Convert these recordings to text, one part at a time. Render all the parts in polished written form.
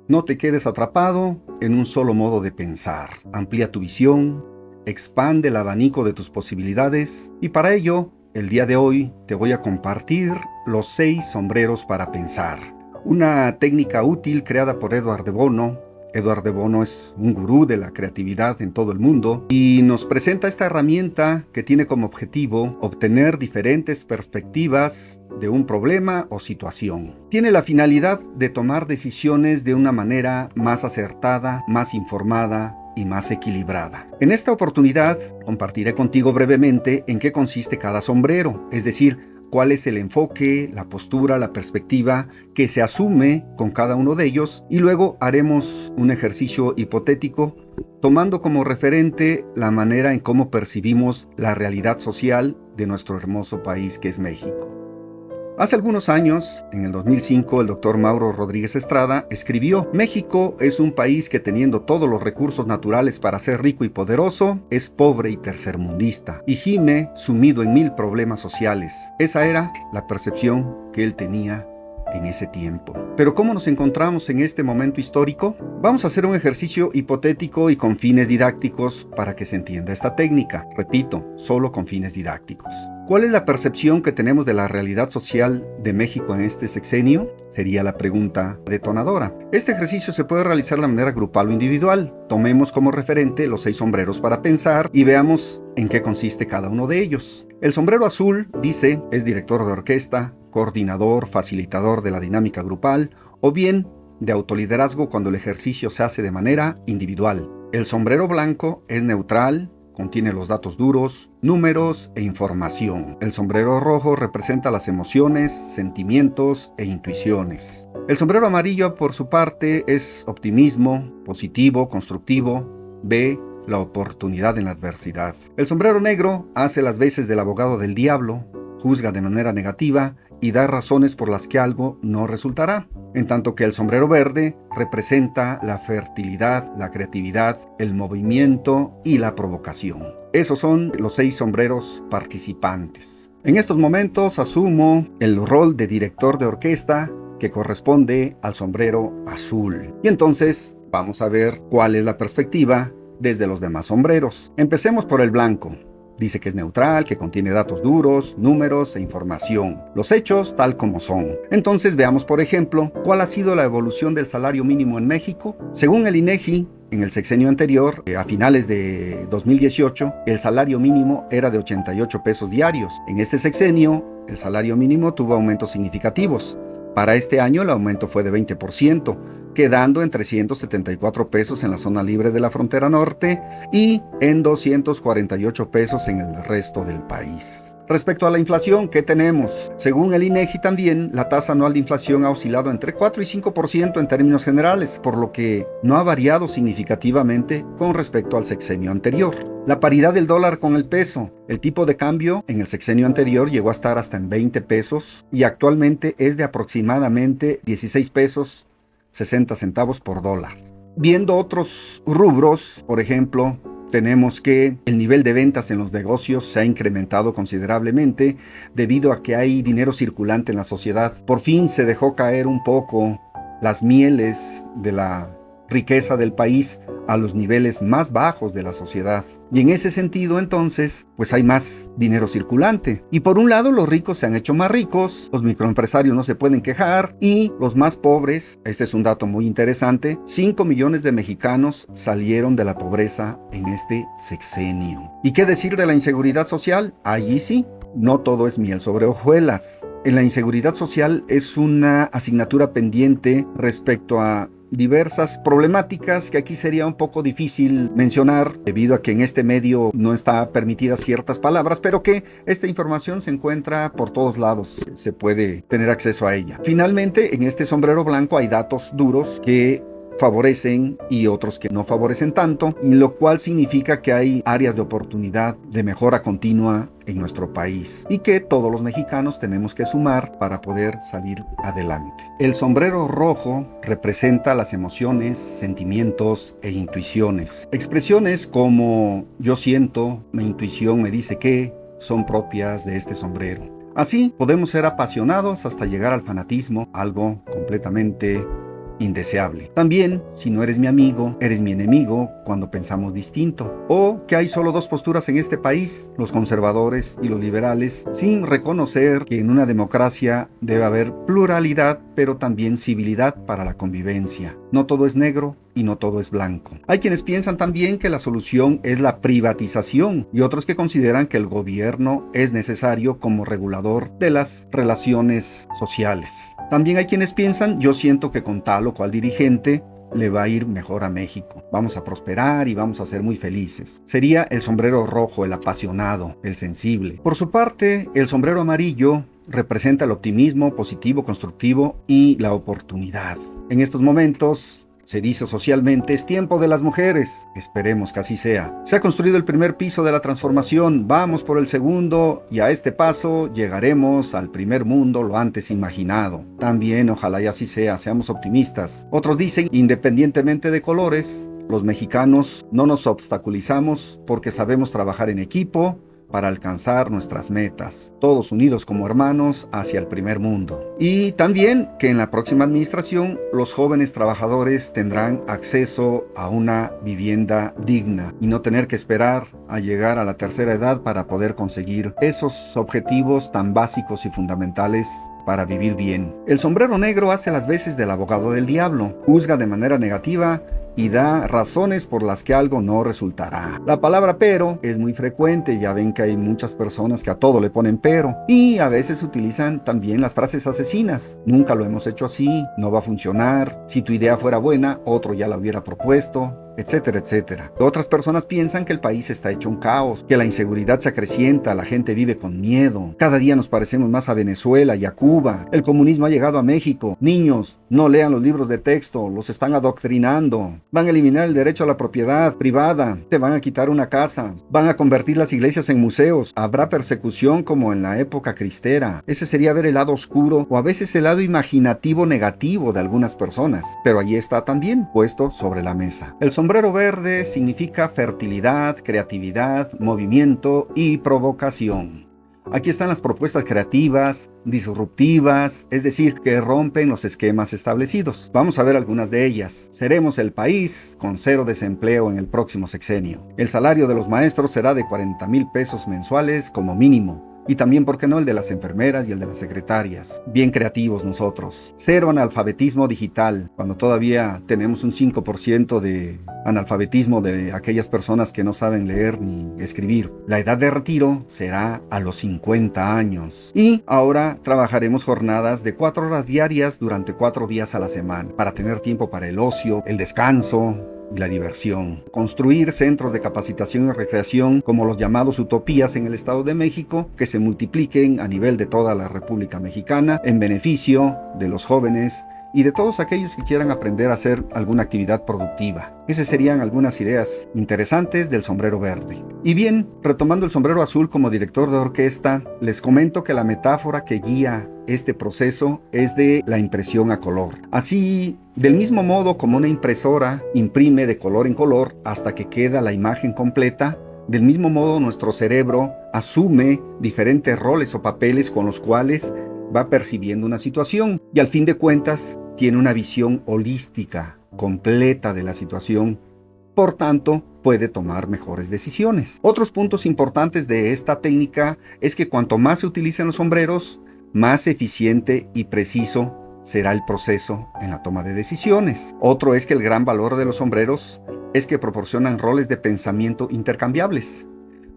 No te quedes atrapado en un solo modo de pensar. Amplía tu visión, expande el abanico de tus posibilidades y para ello, el día de hoy te voy a compartir los 6 sombreros para pensar. Una técnica útil creada por Edward de Bono. Edward de Bono es un gurú de la creatividad en todo el mundo y nos presenta esta herramienta que tiene como objetivo obtener diferentes perspectivas de un problema o situación. Tiene la finalidad de tomar decisiones de una manera más acertada, más informada y más equilibrada. En esta oportunidad compartiré contigo brevemente en qué consiste cada sombrero, es decir, cuál es el enfoque, la postura, la perspectiva que se asume con cada uno de ellos y luego haremos un ejercicio hipotético tomando como referente la manera en cómo percibimos la realidad social de nuestro hermoso país que es México. Hace algunos años, en el 2005, el doctor Mauro Rodríguez Estrada escribió: México es un país que teniendo todos los recursos naturales para ser rico y poderoso, es pobre y tercermundista, y gime sumido en 1000 problemas sociales. Esa era la percepción que él tenía en ese tiempo. Pero ¿cómo nos encontramos en este momento histórico? Vamos a hacer un ejercicio hipotético y con fines didácticos para que se entienda esta técnica. Repito, solo con fines didácticos. ¿Cuál es la percepción que tenemos de la realidad social de México en este sexenio? Sería la pregunta detonadora. Este ejercicio se puede realizar de manera grupal o individual. Tomemos como referente los 6 sombreros para pensar y veamos en qué consiste cada uno de ellos. El sombrero azul, dice, es director de orquesta, coordinador, facilitador de la dinámica grupal o bien de autoliderazgo cuando el ejercicio se hace de manera individual. El sombrero blanco es neutral, contiene los datos duros, números e información. El sombrero rojo representa las emociones, sentimientos e intuiciones. El sombrero amarillo, por su parte, es optimismo, positivo, constructivo, ve la oportunidad en la adversidad. El sombrero negro hace las veces del abogado del diablo, juzga de manera negativa y da razones por las que algo no resultará. En tanto que el sombrero verde representa la fertilidad, la creatividad, el movimiento y la provocación. Esos son los 6 sombreros participantes. En estos momentos asumo el rol de director de orquesta que corresponde al sombrero azul. Y entonces vamos a ver cuál es la perspectiva desde los demás sombreros. Empecemos por el blanco. Dice que es neutral, que contiene datos duros, números e información. Los hechos tal como son. Entonces veamos, por ejemplo, cuál ha sido la evolución del salario mínimo en México. Según el INEGI, en el sexenio anterior, a finales de 2018, el salario mínimo era de 88 pesos diarios. En este sexenio, el salario mínimo tuvo aumentos significativos. Para este año el aumento fue de 20%, quedando en 374 pesos en la zona libre de la frontera norte y en 248 pesos en el resto del país. Respecto a la inflación, ¿qué tenemos? Según el INEGI también, la tasa anual de inflación ha oscilado entre 4 y 5% en términos generales, por lo que no ha variado significativamente con respecto al sexenio anterior. La paridad del dólar con el peso. El tipo de cambio en el sexenio anterior llegó a estar hasta en 20 pesos y actualmente es de aproximadamente 16 pesos 60 centavos por dólar. Viendo otros rubros, por ejemplo, tenemos que el nivel de ventas en los negocios se ha incrementado considerablemente debido a que hay dinero circulante en la sociedad. Por fin se dejó caer un poco las mieles de la riqueza del país a los niveles más bajos de la sociedad. Y en ese sentido, entonces, pues hay más dinero circulante. Y por un lado, los ricos se han hecho más ricos, los microempresarios no se pueden quejar y los más pobres, este es un dato muy interesante, 5 millones de mexicanos salieron de la pobreza en este sexenio. ¿Y qué decir de la inseguridad social? Allí sí, no todo es miel sobre hojuelas. En la inseguridad social es una asignatura pendiente respecto a diversas problemáticas que aquí sería un poco difícil mencionar debido a que en este medio no está permitidas ciertas palabras, pero que esta información se encuentra por todos lados, se puede tener acceso a ella. Finalmente, en este sombrero blanco hay datos duros que favorecen y otros que no favorecen tanto, lo cual significa que hay áreas de oportunidad de mejora continua en nuestro país y que todos los mexicanos tenemos que sumar para poder salir adelante. El sombrero rojo representa las emociones, sentimientos e intuiciones. Expresiones como yo siento, mi intuición me dice que son propias de este sombrero. Así podemos ser apasionados hasta llegar al fanatismo, algo completamente indeseable. También, si no eres mi amigo, eres mi enemigo cuando pensamos distinto. O que hay solo dos posturas en este país, los conservadores y los liberales, sin reconocer que en una democracia debe haber pluralidad, pero también civilidad para la convivencia. No todo es negro y no todo es blanco. Hay quienes piensan también que la solución es la privatización y otros que consideran que el gobierno es necesario como regulador de las relaciones sociales. También hay quienes piensan, yo siento que con tal o cual dirigente le va a ir mejor a México. Vamos a prosperar y vamos a ser muy felices. Sería el sombrero rojo, el apasionado, el sensible. Por su parte, el sombrero amarillo representa el optimismo positivo, constructivo y la oportunidad. En estos momentos, se dice socialmente, es tiempo de las mujeres. Esperemos que así sea. Se ha construido el primer piso de la transformación. Vamos por el segundo y a este paso llegaremos al primer mundo lo antes imaginado. También ojalá y así sea. Seamos optimistas. Otros dicen, independientemente de colores, los mexicanos no nos obstaculizamos porque sabemos trabajar en equipo para alcanzar nuestras metas, todos unidos como hermanos hacia el primer mundo. Y también que en la próxima administración los jóvenes trabajadores tendrán acceso a una vivienda digna y no tener que esperar a llegar a la tercera edad para poder conseguir esos objetivos tan básicos y fundamentales para vivir bien. El sombrero negro hace las veces del abogado del diablo, juzga de manera negativa y da razones por las que algo no resultará. La palabra pero es muy frecuente, ya ven que hay muchas personas que a todo le ponen pero, y a veces utilizan también las frases asesinas. Nunca lo hemos hecho así, no va a funcionar, si tu idea fuera buena, otro ya la hubiera propuesto, etcétera, etcétera. Otras personas piensan que el país está hecho un caos, que la inseguridad se acrecienta, la gente vive con miedo. Cada día nos parecemos más a Venezuela y a Cuba. El comunismo ha llegado a México. Niños, no lean los libros de texto, los están adoctrinando. Van a eliminar el derecho a la propiedad privada, te van a quitar una casa, van a convertir las iglesias en museos, habrá persecución como en la época cristera. Ese sería ver el lado oscuro o a veces el lado imaginativo negativo de algunas personas, pero allí está también puesto sobre la mesa. El sombrero verde significa fertilidad, creatividad, movimiento y provocación. Aquí están las propuestas creativas, disruptivas, es decir, que rompen los esquemas establecidos. Vamos a ver algunas de ellas. Seremos el país con 0 desempleo en el próximo sexenio. El salario de los maestros será de 40,000 pesos mensuales como mínimo. Y también, ¿por qué no?, el de las enfermeras y el de las secretarias. Bien creativos nosotros. 0 analfabetismo digital, cuando todavía tenemos un 5% de analfabetismo de aquellas personas que no saben leer ni escribir. La edad de retiro será a los 50 años. Y ahora trabajaremos jornadas de 4 horas diarias durante 4 días a la semana, para tener tiempo para el ocio, el descanso y la diversión. Construir centros de capacitación y recreación como los llamados utopías en el Estado de México, que se multipliquen a nivel de toda la República Mexicana en beneficio de los jóvenes y de todos aquellos que quieran aprender a hacer alguna actividad productiva. Esas serían algunas ideas interesantes del sombrero verde. Y bien, retomando el sombrero azul como director de orquesta, les comento que la metáfora que guía este proceso es de la impresión a color. Así, del mismo modo como una impresora imprime de color en color hasta que queda la imagen completa, del mismo modo nuestro cerebro asume diferentes roles o papeles con los cuales va percibiendo una situación y al fin de cuentas tiene una visión holística, completa de la situación. Por tanto, puede tomar mejores decisiones. Otros puntos importantes de esta técnica es que cuanto más se utilicen los sombreros, más eficiente y preciso será el proceso en la toma de decisiones. Otro es que el gran valor de los sombreros es que proporcionan roles de pensamiento intercambiables.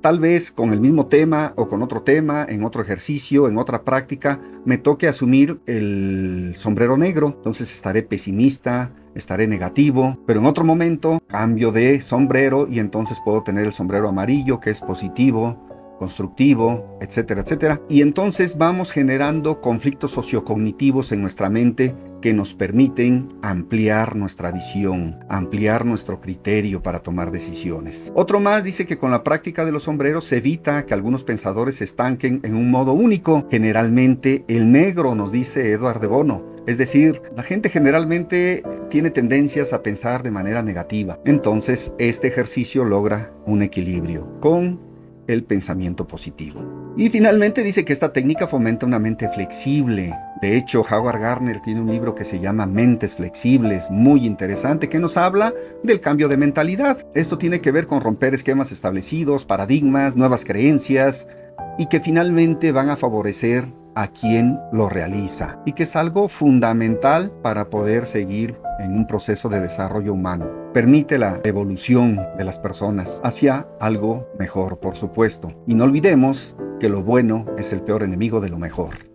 Tal vez con el mismo tema o con otro tema, en otro ejercicio, en otra práctica, me toque asumir el sombrero negro. Entonces estaré pesimista, estaré negativo, pero en otro momento cambio de sombrero y entonces puedo tener el sombrero amarillo, que es positivo, constructivo, etcétera, etcétera. Y entonces vamos generando conflictos sociocognitivos en nuestra mente que nos permiten ampliar nuestra visión, ampliar nuestro criterio para tomar decisiones. Otro más dice que con la práctica de los sombreros se evita que algunos pensadores se estanquen en un modo único. Generalmente el negro, nos dice Edward de Bono. Es decir, la gente generalmente tiene tendencias a pensar de manera negativa. Entonces, este ejercicio logra un equilibrio con el pensamiento positivo. Y finalmente dice que esta técnica fomenta una mente flexible. De hecho, Howard Gardner tiene un libro que se llama Mentes Flexibles, muy interesante, que nos habla del cambio de mentalidad. Esto tiene que ver con romper esquemas establecidos, paradigmas, nuevas creencias, y que finalmente van a favorecer a quien lo realiza, y que es algo fundamental para poder seguir en un proceso de desarrollo humano. Permite la evolución de las personas hacia algo mejor, por supuesto. Y no olvidemos que lo bueno es el peor enemigo de lo mejor.